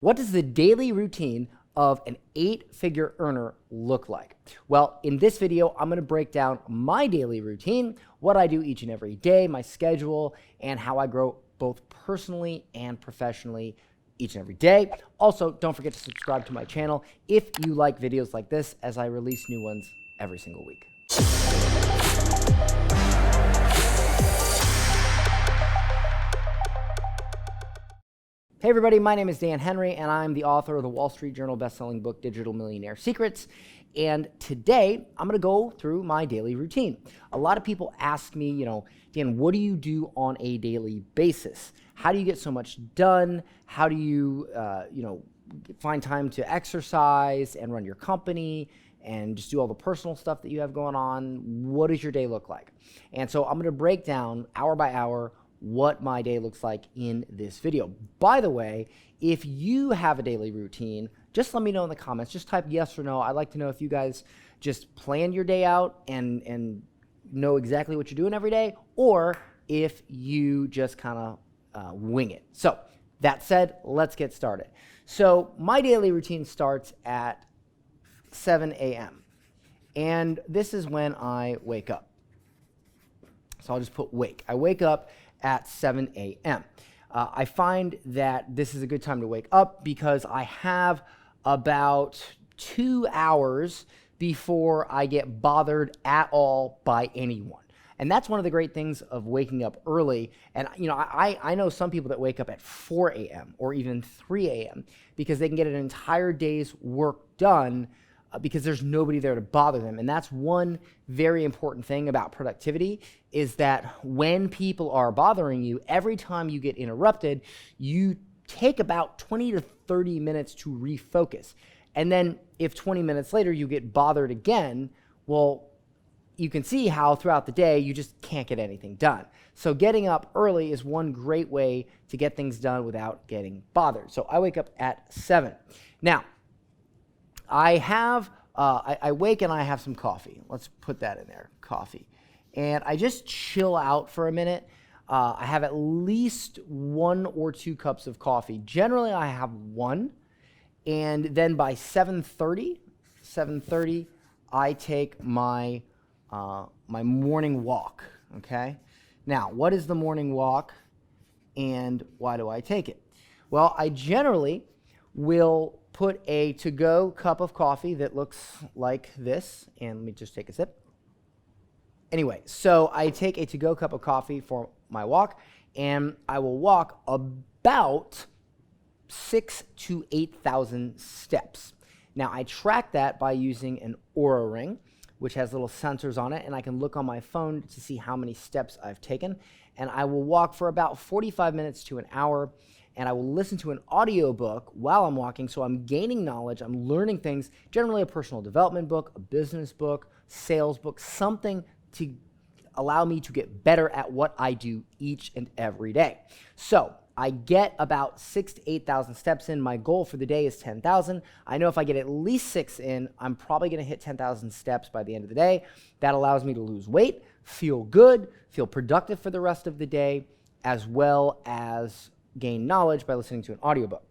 What does the daily routine of an 8-figure earner look like? Well, in this video, I'm going to break down my daily routine, what I do each and every day, my schedule, and how I grow both personally and professionally each and every day. Also, don't forget to subscribe to my channel if you like videos like this, as I release new ones every single week. Hey everybody, my name is Dan Henry and I'm the author of the Wall Street Journal bestselling book, Digital Millionaire Secrets. And today I'm going to go through my daily routine. A lot of people ask me, Dan, what do you do on a daily basis? How do you get so much done? How do you, find time to exercise and run your company and just do all the personal stuff that you have going on? What does your day look like? And so I'm going to break down hour by hour what my day looks like in this video. By the way, if you have a daily routine, just let me know in the comments. Just type yes or no. I'd like to know if you guys just plan your day out and know exactly what you're doing every day, or if you just kind of wing it. So that said, let's get started. So my daily routine starts at 7 a.m. and this is when I wake up. So I'll just put wake. I wake up at 7 a.m. I find that this is a good time to wake up because I have about 2 hours before I get bothered at all by anyone. And that's one of the great things of waking up early. And I know some people that wake up at 4 a.m. or even 3 a.m. because they can get an entire day's work done because there's nobody there to bother them. And that's one very important thing about productivity, is that when people are bothering you, every time you get interrupted, you take about 20 to 30 minutes to refocus. And then if 20 minutes later you get bothered again, well, you can see how throughout the day you just can't get anything done. So getting up early is one great way to get things done without getting bothered. So I wake up at 7. Now, I wake and I have some coffee. Let's put that in there, coffee. And I just chill out for a minute. I have at least 1 or 2 cups of coffee. Generally, I have 1. And then by 7:30, I take my my morning walk, okay? Now, what is the morning walk and why do I take it? Well, I generally will put a to-go cup of coffee that looks like this, and let me just take a sip. Anyway, so I take a to-go cup of coffee for my walk, and I will walk about 6,000 to 8,000 steps. Now, I track that by using an Oura ring, which has little sensors on it, and I can look on my phone to see how many steps I've taken. And I will walk for about 45 minutes to an hour, and I will listen to an audiobook while I'm walking, so I'm gaining knowledge, I'm learning things, generally a personal development book, a business book, sales book, something to allow me to get better at what I do each and every day. So I get about 6,000 to 8,000 steps in. My goal for the day is 10,000. I know if I get at least 6 in, I'm probably going to hit 10,000 steps by the end of the day. That allows me to lose weight, feel good, feel productive for the rest of the day, as well as gain knowledge by listening to an audiobook.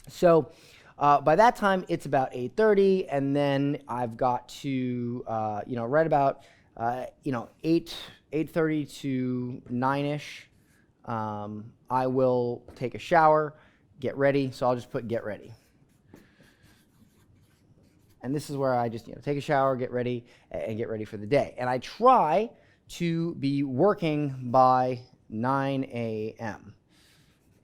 So by that time, it's about 8:30, and then I've got to, right about 8:30 to 9-ish, I will take a shower, get ready. So I'll just put get ready. And this is where I just take a shower, get ready, and get ready for the day. And I try to be working by 9 a.m.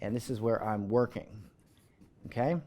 And this is where I'm working, okay?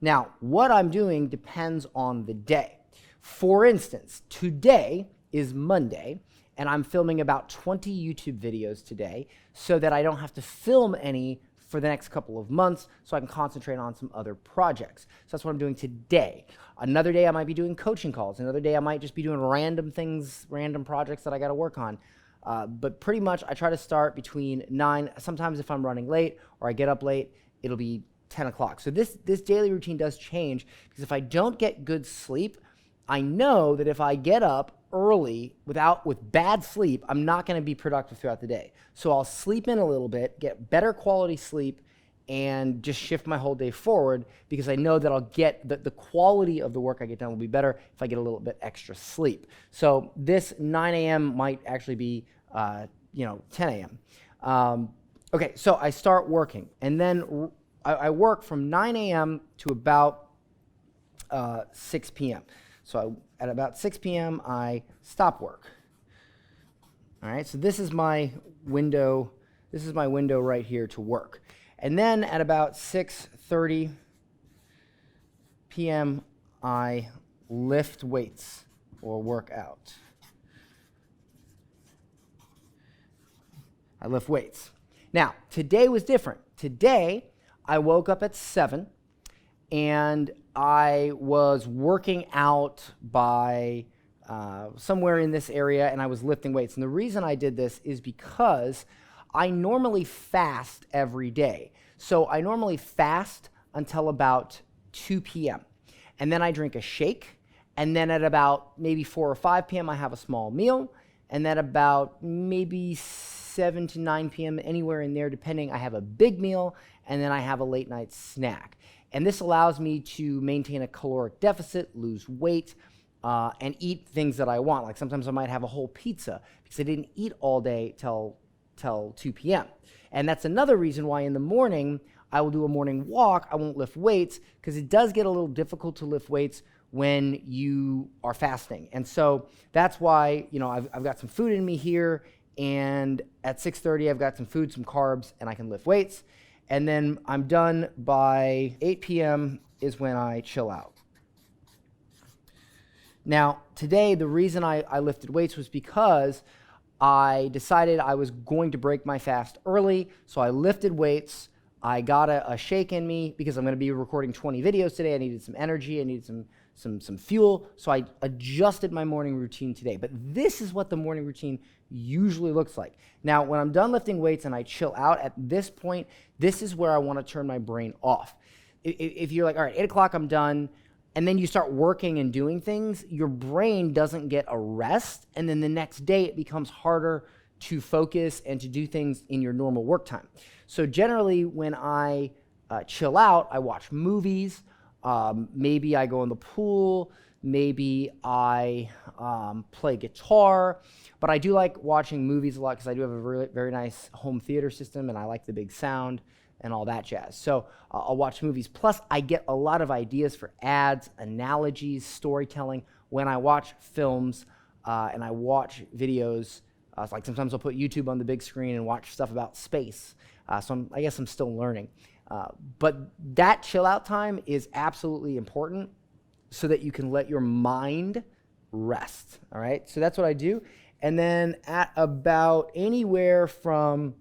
Now, what I'm doing depends on the day. For instance, today is Monday, and I'm filming about 20 YouTube videos today so that I don't have to film any for the next couple of months, so I can concentrate on some other projects. So that's what I'm doing today. Another day I might be doing coaching calls. Another day I might just be doing random things, random projects that I gotta work on. But pretty much I try to start between 9. Sometimes if I'm running late or I get up late, it'll be 10 o'clock. So this daily routine does change, because if I don't get good sleep, I know that if I get up early with bad sleep, I'm not going to be productive throughout the day. So I'll sleep in a little bit, get better quality sleep, and just shift my whole day forward, because I know that I'll get the quality of the work I get done will be better if I get a little bit extra sleep. So this 9 a.m. might actually be 10 a.m. Okay, so I start working, and then I work from 9 a.m. to about 6 p.m. So at about 6 p.m. I stop work. All right, so this is my window. This is my window right here to work. And then at about 6:30 p.m. I lift weights or work out. I lift weights. Now, today was different. Today, I woke up at 7, and I was working out by somewhere in this area, and I was lifting weights. And the reason I did this is because I normally fast every day. So I normally fast until about 2 p.m. And then I drink a shake. And then at about maybe 4 or 5 p.m., I have a small meal. And then about maybe 7 to 9 p.m., anywhere in there, depending, I have a big meal. And then I have a late night snack. And this allows me to maintain a caloric deficit, lose weight, and eat things that I want. Like sometimes I might have a whole pizza because I didn't eat all day till 2 p.m. And that's another reason why in the morning I will do a morning walk. I won't lift weights because it does get a little difficult to lift weights when you are fasting. And so that's why, I've got some food in me here, and at 6:30 I've got some food, some carbs, and I can lift weights. And then I'm done by 8 p.m. is when I chill out. Now, today, the reason I lifted weights was because I decided I was going to break my fast early, so I lifted weights. I got a shake in me because I'm going to be recording 20 videos today. I needed some energy. I needed some fuel, so I adjusted my morning routine today. But this is what the morning routine usually looks like. Now, when I'm done lifting weights and I chill out, at this point, this is where I want to turn my brain off. If you're like, all right, 8 o'clock, I'm done, and then you start working and doing things, your brain doesn't get a rest, and then the next day it becomes harder to focus and to do things in your normal work time. So generally, when I chill out, I watch movies, maybe I go in the pool, maybe I play guitar, but I do like watching movies a lot because I do have a really, very nice home theater system, and I like the big sound and all that jazz. So I'll watch movies. Plus, I get a lot of ideas for ads, analogies, storytelling when I watch films and I watch videos. Like sometimes I'll put YouTube on the big screen and watch stuff about space. So I guess I'm still learning. But that chill out time is absolutely important so that you can let your mind rest, all right? So that's what I do. And then at about anywhere from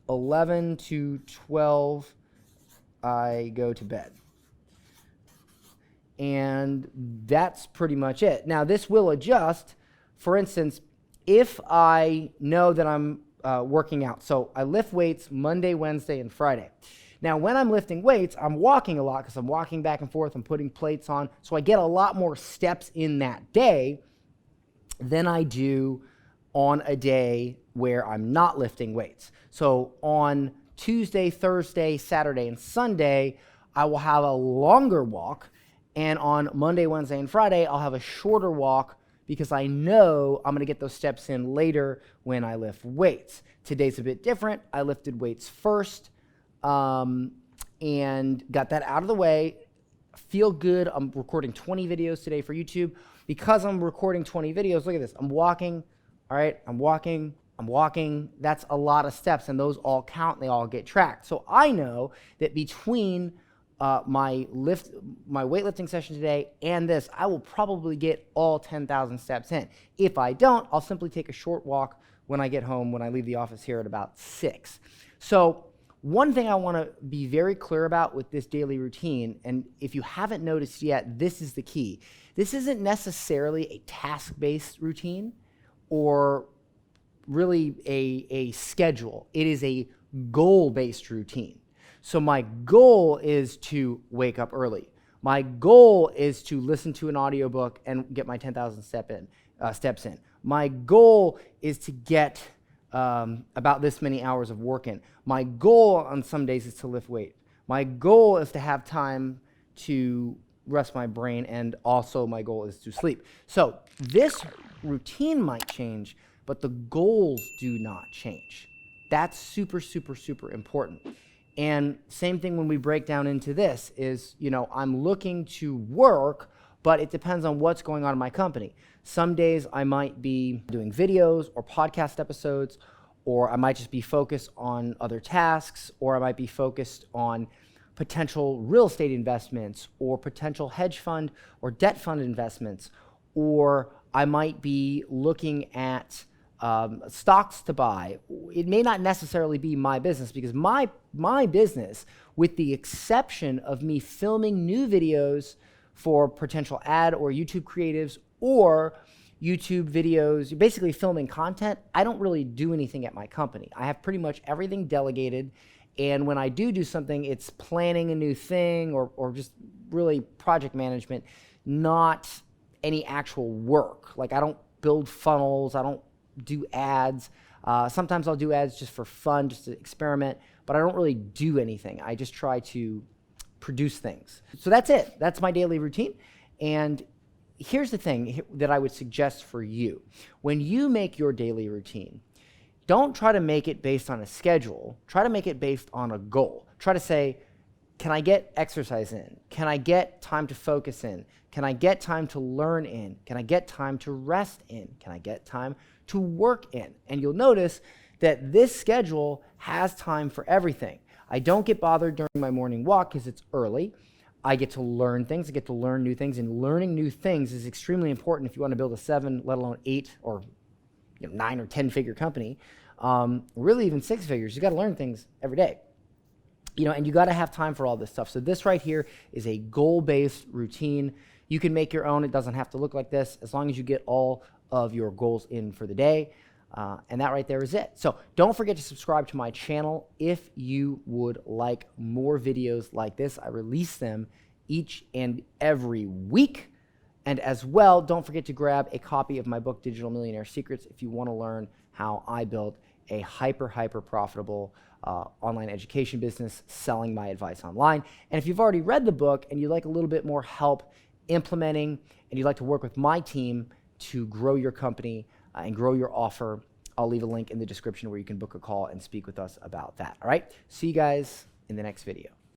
11 to 12, I go to bed. And that's pretty much it. Now, this will adjust. For instance, if I know that I'm working out, so I lift weights Monday, Wednesday, and Friday. Now, when I'm lifting weights, I'm walking a lot because I'm walking back and forth, I'm putting plates on, so I get a lot more steps in that day than I do on a day where I'm not lifting weights. So on Tuesday, Thursday, Saturday, and Sunday, I will have a longer walk, and on Monday, Wednesday, and Friday, I'll have a shorter walk because I know I'm going to get those steps in later when I lift weights. Today's a bit different. I lifted weights first and got that out of the way. Feel good. I'm recording 20 videos today for YouTube. Because I'm recording 20 videos, look at this. I'm walking, all right? I'm walking. That's a lot of steps, and those all count. They all get tracked. So I know that between my weightlifting session today and this, I will probably get all 10,000 steps in. If I don't, I'll simply take a short walk when I get home, when I leave the office here at about 6. So one thing I want to be very clear about with this daily routine, and if you haven't noticed yet, this is the key. This isn't necessarily a task-based routine or really a schedule. It is a goal-based routine. So my goal is to wake up early. My goal is to listen to an audiobook and get my 10,000 steps in. My goal is to get about this many hours of work in. My goal on some days is to lift weight. My goal is to have time to rest my brain, and also my goal is to sleep. So this routine might change, but the goals do not change. That's super, super, super important. And same thing when we break down into this is, I'm looking to work, but it depends on what's going on in my company. Some days I might be doing videos or podcast episodes, or I might just be focused on other tasks, or I might be focused on potential real estate investments or potential hedge fund or debt fund investments, or I might be looking at stocks to buy. It may not necessarily be my business, because my business, with the exception of me filming new videos for potential ad or YouTube creatives or YouTube videos, basically filming content, I don't really do anything at my company. I have pretty much everything delegated. And when I do something, it's planning a new thing or just really project management, not any actual work. Like, I don't build funnels. I don't do ads. Sometimes I'll do ads just for fun, just to experiment, but I don't really do anything. I just try to produce things. So that's it. That's my daily routine. And here's the thing that I would suggest for you. When you make your daily routine, don't try to make it based on a schedule. Try to make it based on a goal. Try to say, can I get exercise in? Can I get time to focus in? Can I get time to learn in? Can I get time to rest in? Can I get time to work in? And you'll notice that this schedule has time for everything. I don't get bothered during my morning walk because it's early. I get to learn things. I get to learn new things, and learning new things is extremely important if you want to build a 7, let alone 8 or 9 or 10 figure company. Really even 6 figures. You got to learn things every day. And you got to have time for all this stuff. So this right here is a goal-based routine. You can make your own. It doesn't have to look like this, as long as you get all of your goals in for the day. And that right there is it. So don't forget to subscribe to my channel if you would like more videos like this. I release them each and every week. And as well, don't forget to grab a copy of my book, Digital Millionaire Secrets, if you want to learn how I built a hyper profitable online education business selling my advice online. And if you've already read the book and you'd like a little bit more help implementing, and you'd like to work with my team to grow your company and grow your offer, I'll leave a link in the description where you can book a call and speak with us about that. All right? See you guys in the next video.